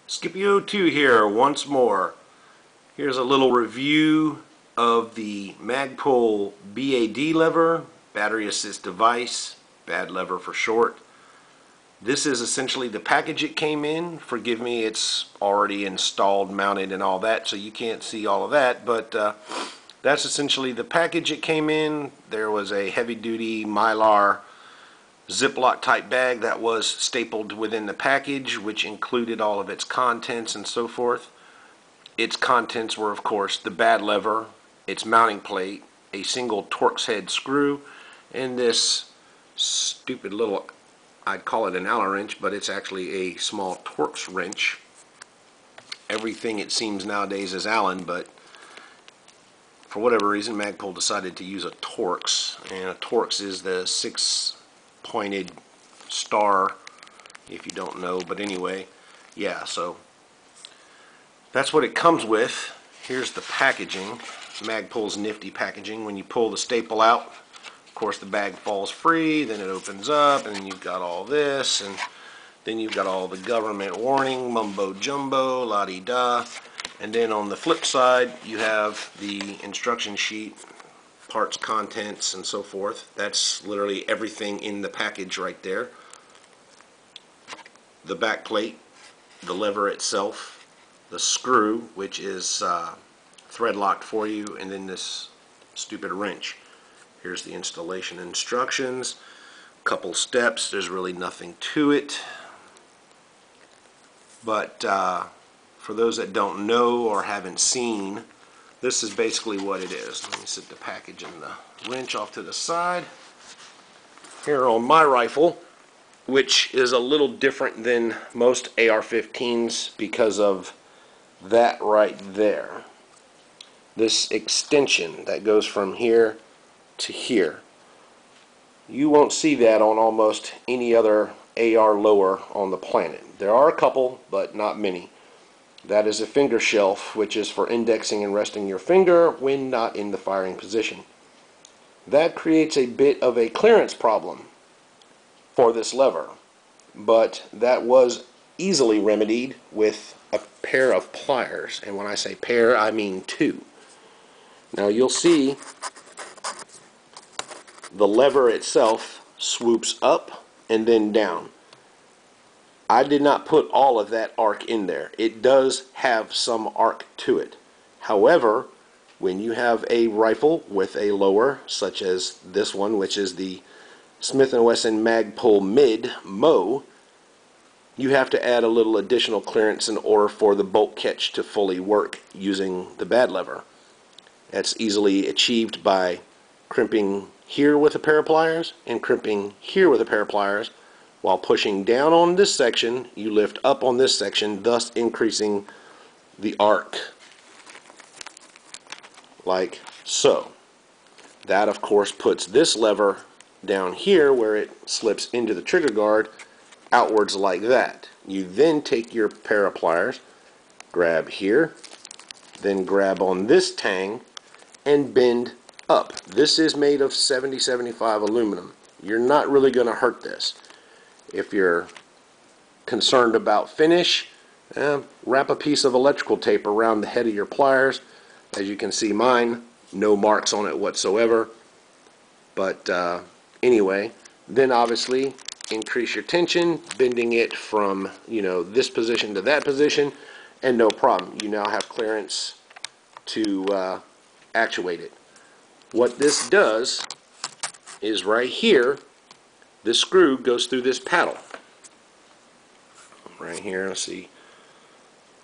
Skippy02 here once more. Here's a little review of the MAGPUL BAD lever, battery assist device, BAD lever for short. This is essentially the package it came in. Forgive me, it's already installed, mounted, and all that, so you can't see all of that, but that's essentially the package it came in. There was a heavy-duty Mylar Ziploc type bag that was stapled within the package, which included all of its contents and so forth. Its contents were, of course, the BAD lever, its mounting plate, a single Torx head screw, and this stupid little, I'd call it an Allen wrench, but it's actually a small Torx wrench. Everything it seems nowadays is Allen, but for whatever reason MAGPUL decided to use a Torx, and a Torx is the six-pointed star, if you don't know, but anyway, yeah, so that's what it comes with. Here's the packaging, MAGPUL's nifty packaging. When you pull the staple out, of course the bag falls free, then it opens up, and then you've got all this, and then you've got all the government warning, mumbo jumbo, la-di-da, and then on the flip side you have the instruction sheet, parts, contents, and so forth. That's literally everything in the package right there. The back plate, the lever itself, the screw, which is thread locked for you, and then this stupid wrench. Here's the installation instructions, couple steps. There's really nothing to it, but for those that don't know or haven't seen, this is basically what it is. Let me set the package and the wrench off to the side. Here on my rifle, which is a little different than most AR-15s because of that right there. This extension that goes from here to here. You won't see that on almost any other AR lower on the planet. There are a couple, but not many. That is a finger shelf, which is for indexing and resting your finger when not in the firing position. That creates a bit of a clearance problem for this lever, but that was easily remedied with a pair of pliers, and when I say pair, I mean two. Now you'll see the lever itself swoops up and then down. I did not put all of that arc in there. It does have some arc to it. However, when you have a rifle with a lower, such as this one, which is the Smith&Wesson MAGPUL Mid Mo, you have to add a little additional clearance in order for the bolt catch to fully work using the BAD lever. That's easily achieved by crimping here with a pair of pliers and crimping here with a pair of pliers. While pushing down on this section, you lift up on this section, thus increasing the arc, like so. That, of course, puts this lever down here where it slips into the trigger guard outwards like that. You then take your pair of pliers, grab here, then grab on this tang, and bend up. This is made of 70-75 aluminum. You're not really going to hurt this. If you're concerned about finish, wrap a piece of electrical tape around the head of your pliers. As you can see, mine, no marks on it whatsoever. But anyway, then obviously increase your tension, bending it from, this position to that position, and no problem. You now have clearance to actuate it. What this does is right here, this screw goes through this paddle. Right here, let's see.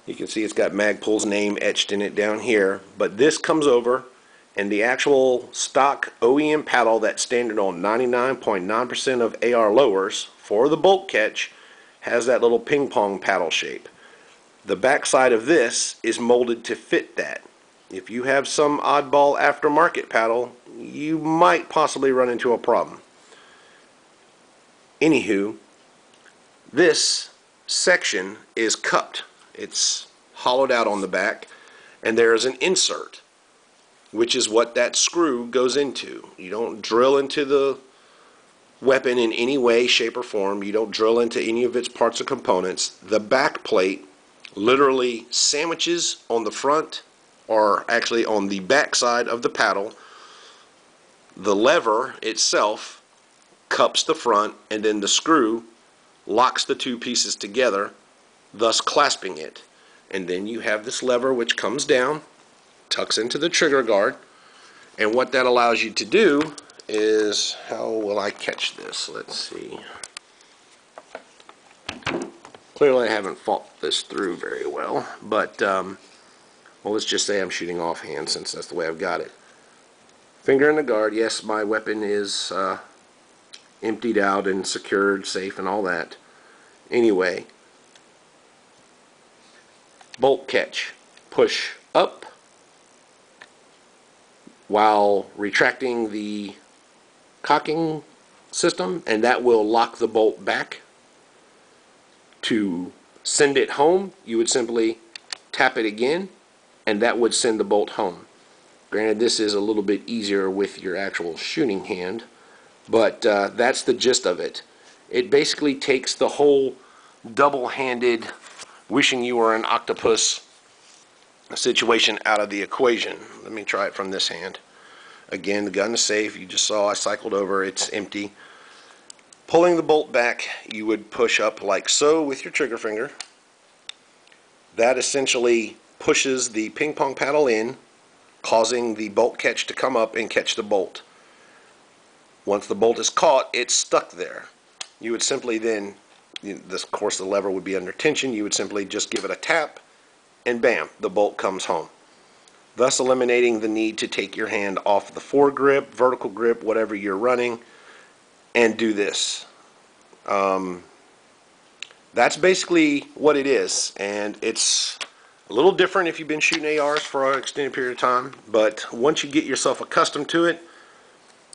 You can see it's got MAGPUL's name etched in it down here. But this comes over, and the actual stock OEM paddle that's standard on 99.9% of AR lowers for the bolt catch has that little ping pong paddle shape. The back side of this is molded to fit that. If you have some oddball aftermarket paddle, you might possibly run into a problem. Anywho, this section is cupped. It's hollowed out on the back, and there is an insert, which is what that screw goes into. You don't drill into the weapon in any way, shape, or form. You don't drill into any of its parts or components. The back plate literally sandwiches on the front, or actually on the back side of the paddle. The lever itself cups the front, and then the screw locks the two pieces together, thus clasping it. And then you have this lever which comes down, tucks into the trigger guard, and what that allows you to do is, how will I catch this? Let's see. Clearly I haven't thought this through very well, but well, let's just say I'm shooting offhand since that's the way I've got it. Finger in the guard. Yes, my weapon is emptied out and secured, safe, and all that. Anyway, bolt catch. Push up while retracting the cocking system, and that will lock the bolt back. To send it home, you would simply tap it again, and that would send the bolt home. Granted, this is a little bit easier with your actual shooting hand, but that's the gist of it. It basically takes the whole double-handed, wishing you were an octopus situation out of the equation. Let me try it from this hand. Again, the gun is safe. You just saw I cycled over. It's empty. Pulling the bolt back, you would push up like so with your trigger finger. That essentially pushes the ping pong paddle in, causing the bolt catch to come up and catch the bolt. Once the bolt is caught, it's stuck there. You would simply then, of course the lever would be under tension, you would simply just give it a tap, and bam, the bolt comes home. Thus eliminating the need to take your hand off the foregrip, vertical grip, whatever you're running, and do this. That's basically what it is, and it's a little different if you've been shooting ARs for an extended period of time, but once you get yourself accustomed to it,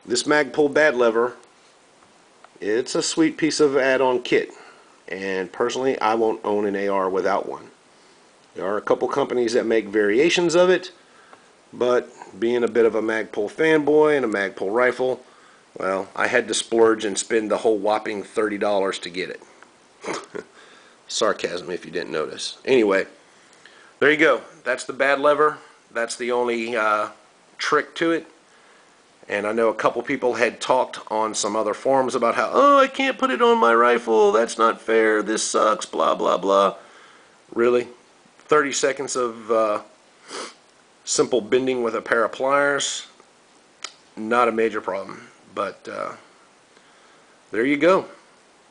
this MAGPUL BAD lever, it's a sweet piece of add-on kit, and personally I won't own an AR without one. There are a couple companies that make variations of it, but being a bit of a MAGPUL fanboy and a MAGPUL rifle, well, I had to splurge and spend the whole whopping $30 to get it. Sarcasm if you didn't notice. Anyway, there you go. That's the BAD lever. That's the only trick to it. And I know a couple people had talked on some other forums about how, oh, I can't put it on my rifle. That's not fair. This sucks. Blah, blah, blah. Really? 30 seconds of simple bending with a pair of pliers, not a major problem. But there you go.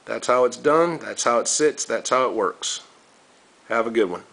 That's how it's done. That's how it sits. That's how it works. Have a good one.